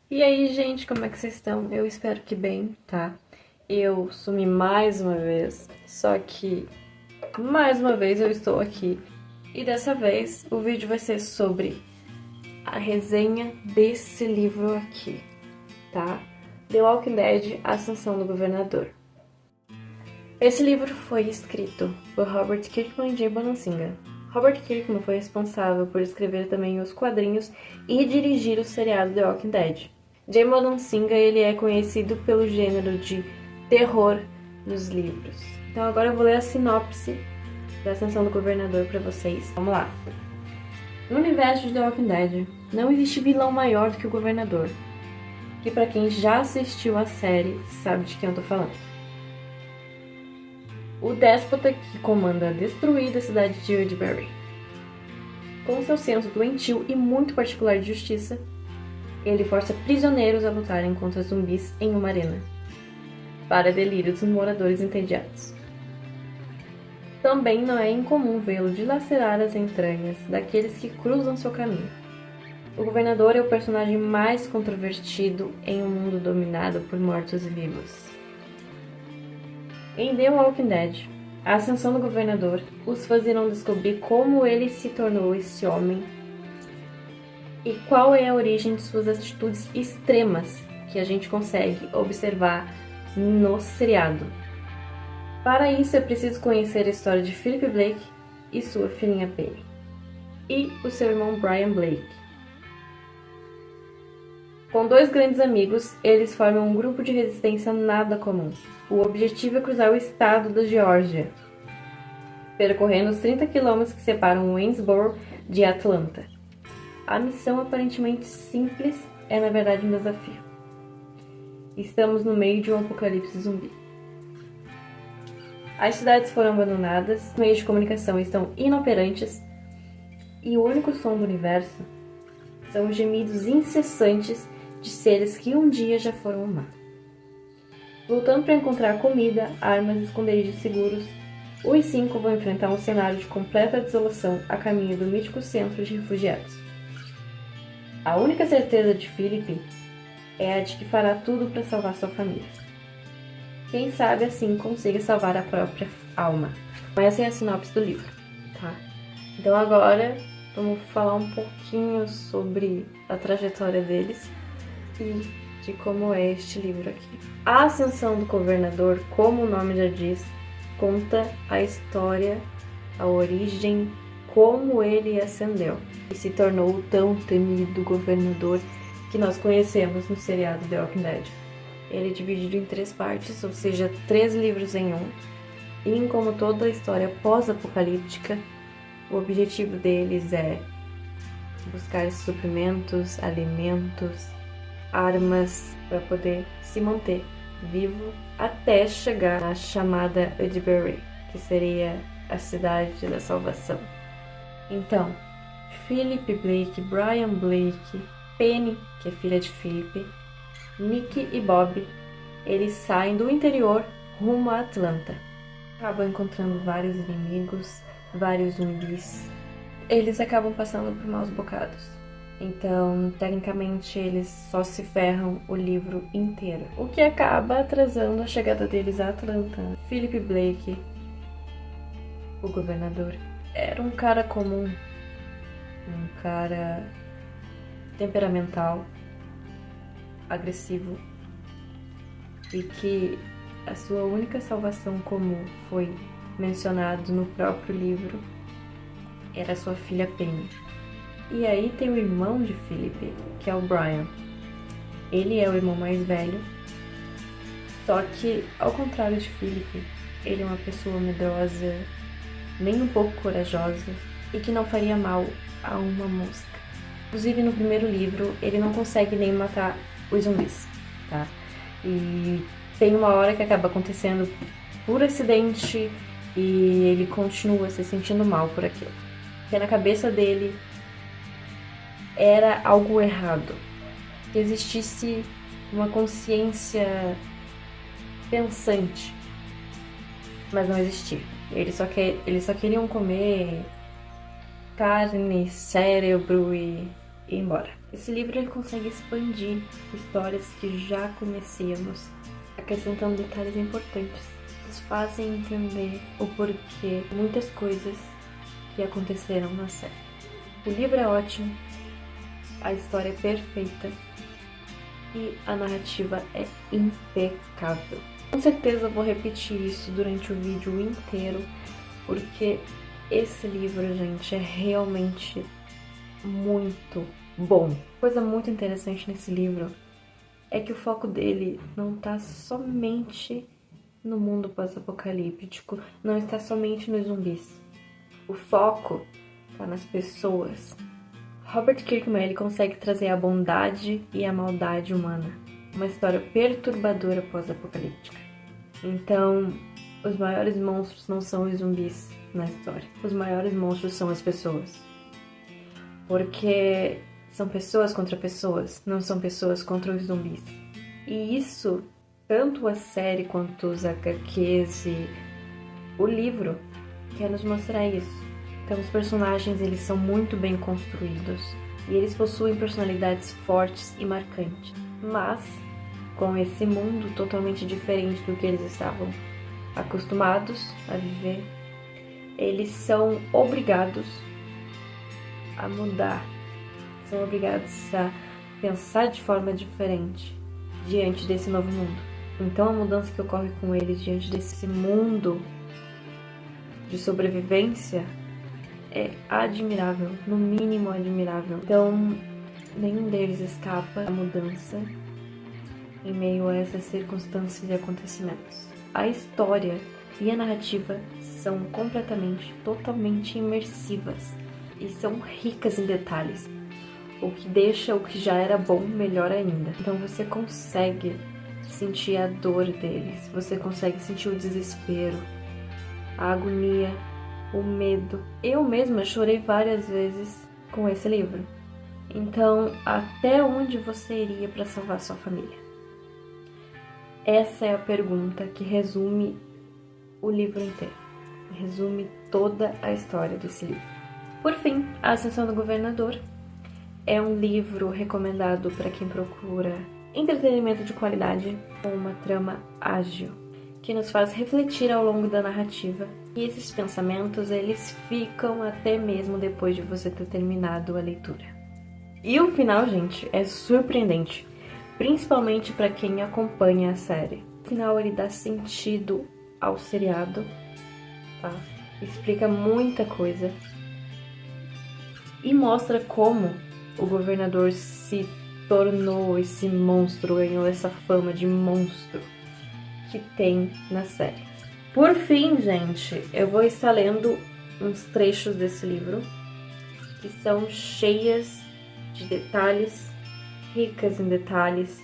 E aí, gente, como é que vocês estão? Eu espero que bem, tá? Eu sumi mais uma vez, só que mais uma vez eu estou aqui. E dessa vez o vídeo vai ser sobre a resenha desse livro aqui, tá? The Walking Dead, Ascensão do Governador. Esse livro foi escrito por Robert Kirkman e Jay Bonansinga. Robert Kirkman foi responsável por escrever também os quadrinhos e dirigir o seriado The Walking Dead. Jay Bonansinga, ele é conhecido pelo gênero de terror nos livros. Então agora eu vou ler a sinopse da Ascensão do Governador para vocês. Vamos lá. No universo de The Walking Dead, não existe vilão maior do que o Governador, que para quem já assistiu a série sabe de quem eu tô falando. O déspota que comanda a destruída cidade de Woodbury. Com seu senso doentio e muito particular de justiça, ele força prisioneiros a lutarem contra zumbis em uma arena, para delírio dos moradores entediados. Também não é incomum vê-lo dilacerar as entranhas daqueles que cruzam seu caminho. O governador é o personagem mais controvertido em um mundo dominado por mortos-vivos. Em The Walking Dead, a ascensão do governador, os fãs irão descobrir como ele se tornou esse homem e qual é a origem de suas atitudes extremas que a gente consegue observar no seriado. Para isso é preciso conhecer a história de Philip Blake e sua filhinha Penny, e o seu irmão Brian Blake. Com dois grandes amigos, eles formam um grupo de resistência nada comum. O objetivo é cruzar o estado da Geórgia, percorrendo os 30 quilômetros que separam Waynesboro de Atlanta. A missão aparentemente simples é na verdade um desafio. Estamos no meio de um apocalipse zumbi. As cidades foram abandonadas, os meios de comunicação estão inoperantes e o único som do universo são os gemidos incessantes de seres que um dia já foram o mar. Lutando para encontrar comida, armas e esconderijos seguros, os 5 vão enfrentar um cenário de completa desolação a caminho do mítico centro de refugiados. A única certeza de Philip é a de que fará tudo para salvar sua família. Quem sabe assim consiga salvar a própria alma. Essa é a sinopse do livro, tá? Então agora vamos falar um pouquinho sobre a trajetória deles e de como é este livro aqui. A Ascensão do Governador, como o nome já diz, conta a história, a origem, como ele ascendeu e se tornou o tão temido governador que nós conhecemos no seriado The Walking Dead. Ele é dividido em 3 partes, ou seja, 3 livros em um. E como toda a história pós-apocalíptica, o objetivo deles é buscar suprimentos, alimentos, armas para poder se manter vivo até chegar à chamada Woodbury, que seria a cidade da salvação. Então, Philip Blake, Brian Blake, Penny, que é filha de Philip, Nick e Bob, eles saem do interior rumo a Atlanta. Acabam encontrando vários inimigos, vários zumbis. Eles acabam passando por maus bocados. Então, tecnicamente, eles só se ferram o livro inteiro, o que acaba atrasando a chegada deles a Atlanta. Philip Blake, o governador, era um cara comum, um cara temperamental, agressivo, e que a sua única salvação, como foi mencionado no próprio livro, era sua filha Penny. E aí tem o irmão de Philip, que é o Brian. Ele é o irmão mais velho, só que, ao contrário de Philip, ele é uma pessoa medrosa, nem um pouco corajosa, e que não faria mal a uma mosca. Inclusive, no primeiro livro, ele não consegue nem matar os zumbis, tá? E tem uma hora que acaba acontecendo por acidente e ele continua se sentindo mal por aquilo. Porque na cabeça dele era algo errado. Que existisse uma consciência pensante, mas não existia. Eles só queriam comer carne, cérebro e ir embora. Esse livro ele consegue expandir histórias que já conhecíamos, acrescentando detalhes importantes. Nos fazem entender o porquê de muitas coisas que aconteceram na série. O livro é ótimo, a história é perfeita e a narrativa é impecável. Com certeza eu vou repetir isso durante o vídeo inteiro, porque esse livro, gente, é realmente muito bom. Coisa muito interessante nesse livro é que o foco dele não tá somente no mundo pós-apocalíptico, não está somente nos zumbis. O foco tá nas pessoas. Robert Kirkman ele consegue trazer a bondade e a maldade humana. Uma história perturbadora pós-apocalíptica. Então, os maiores monstros não são os zumbis na história. Os maiores monstros são as pessoas. Porque são pessoas contra pessoas, não são pessoas contra os zumbis. E isso, tanto a série quanto os HQs e o livro, quer nos mostrar isso. Então os personagens eles são muito bem construídos e eles possuem personalidades fortes e marcantes. Mas, com esse mundo totalmente diferente do que eles estavam acostumados a viver, eles são obrigados a mudar, são obrigados a pensar de forma diferente diante desse novo mundo. Então a mudança que ocorre com eles diante desse mundo de sobrevivência é admirável, no mínimo admirável. Então nenhum deles escapa da mudança em meio a essas circunstâncias e acontecimentos. A história e a narrativa são totalmente imersivas e são ricas em detalhes, o que deixa o que já era bom melhor ainda. Então você consegue sentir a dor deles, você consegue sentir o desespero, a agonia, o medo. Eu mesma chorei várias vezes com esse livro. Então, até onde você iria para salvar sua família? Essa é a pergunta que resume o livro inteiro, resume toda a história desse livro. Por fim, A Ascensão do Governador é um livro recomendado para quem procura entretenimento de qualidade com uma trama ágil, que nos faz refletir ao longo da narrativa. E esses pensamentos, eles ficam até mesmo depois de você ter terminado a leitura. E o final, gente, é surpreendente, principalmente para quem acompanha a série. O final, ele dá sentido ao seriado, tá? Explica muita coisa e mostra como o governador se tornou esse monstro, ganhou essa fama de monstro que tem na série. Por fim, gente, eu vou estar lendo uns trechos desse livro que são cheias de detalhes, ricas em detalhes,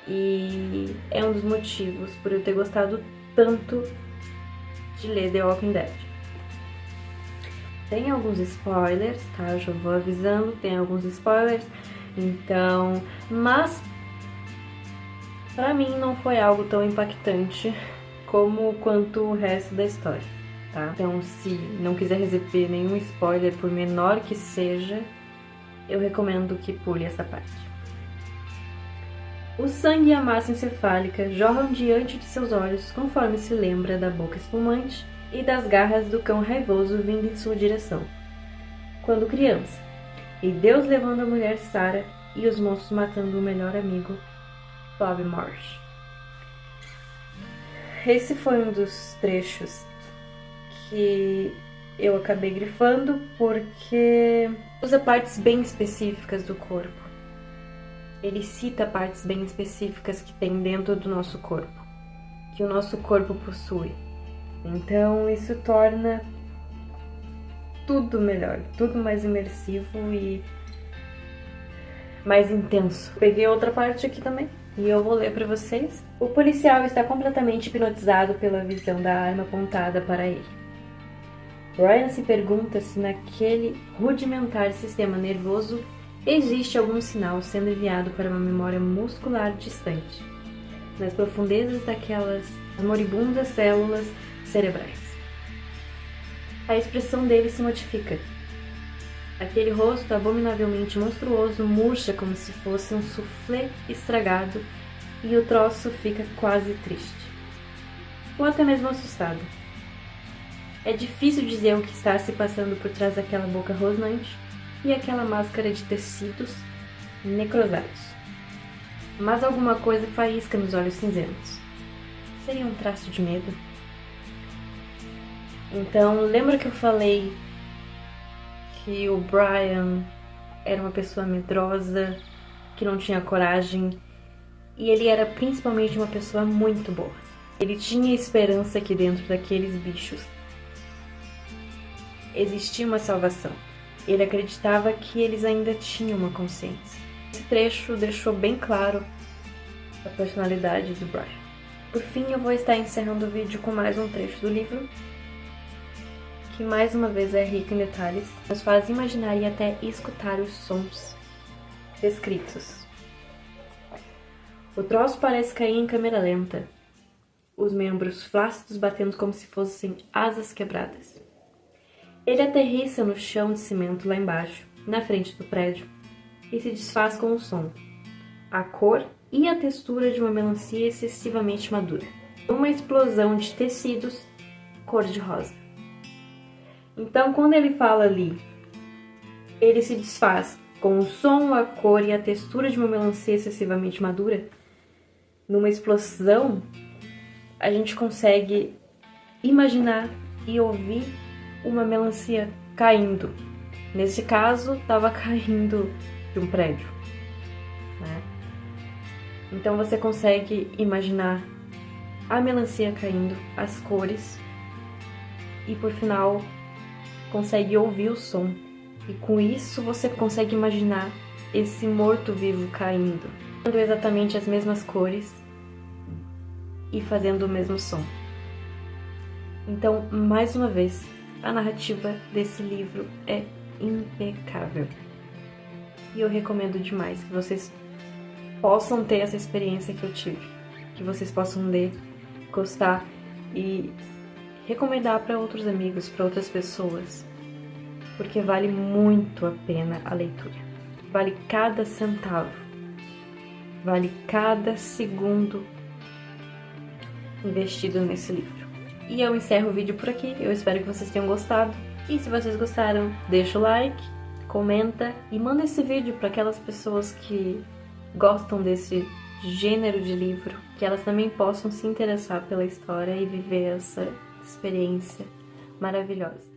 e é um dos motivos por eu ter gostado tanto de ler The Walking Dead. Tem alguns spoilers, tá? Eu já vou avisando, tem alguns spoilers, então... Mas, pra mim, não foi algo tão impactante quanto o resto da história, tá? Então, se não quiser receber nenhum spoiler, por menor que seja, eu recomendo que pule essa parte. O sangue e a massa encefálica jorram diante de seus olhos conforme se lembra da boca espumante e das garras do cão raivoso vindo em sua direção, quando criança, e Deus levando a mulher Sarah e os monstros matando o melhor amigo, Bob Marsh. Esse foi um dos trechos que eu acabei grifando porque usa partes bem específicas do corpo. Ele cita partes bem específicas que tem dentro do nosso corpo, que o nosso corpo possui. Então isso torna tudo melhor, tudo mais imersivo e mais intenso. Peguei outra parte aqui também e eu vou ler para vocês. O policial está completamente hipnotizado pela visão da arma apontada para ele. Ryan se pergunta se naquele rudimentar sistema nervoso existe algum sinal sendo enviado para uma memória muscular distante, nas profundezas daquelas moribundas células cerebrais. A expressão dele se modifica. Aquele rosto abominavelmente monstruoso murcha como se fosse um soufflé estragado e o troço fica quase triste. Ou até mesmo assustado. É difícil dizer o que está se passando por trás daquela boca rosnante e aquela máscara de tecidos necrosados. Mas alguma coisa faísca nos olhos cinzentos. Seria um traço de medo? Então, lembra que eu falei que o Brian era uma pessoa medrosa, que não tinha coragem, e ele era principalmente uma pessoa muito boa. Ele tinha esperança que dentro daqueles bichos existia uma salvação. Ele acreditava que eles ainda tinham uma consciência. Esse trecho deixou bem claro a personalidade do Brian. Por fim, eu vou estar encerrando o vídeo com mais um trecho do livro, que mais uma vez é rico em detalhes, nos faz imaginar e até escutar os sons descritos. O troço parece cair em câmera lenta, os membros flácidos batendo como se fossem asas quebradas. Ele aterrissa no chão de cimento lá embaixo, na frente do prédio, e se desfaz com o som, a cor e a textura de uma melancia excessivamente madura. Uma explosão de tecidos cor-de-rosa. Então, quando ele fala ali, ele se desfaz com o som, a cor e a textura de uma melancia excessivamente madura, numa explosão, a gente consegue imaginar e ouvir uma melancia caindo. Nesse caso, estava caindo de um prédio, né? Então você consegue imaginar a melancia caindo, as cores, e por final consegue ouvir o som. E com isso você consegue imaginar esse morto-vivo caindo, tendo exatamente as mesmas cores e fazendo o mesmo som. Então, mais uma vez, a narrativa desse livro é impecável. E eu recomendo demais que vocês possam ter essa experiência que eu tive. Que vocês possam ler, gostar e recomendar para outros amigos, para outras pessoas. Porque vale muito a pena a leitura. Vale cada centavo. Vale cada segundo investido nesse livro. E eu encerro o vídeo por aqui. Eu espero que vocês tenham gostado. E se vocês gostaram, deixa o like, comenta e manda esse vídeo para aquelas pessoas que gostam desse gênero de livro, que elas também possam se interessar pela história e viver essa experiência maravilhosa.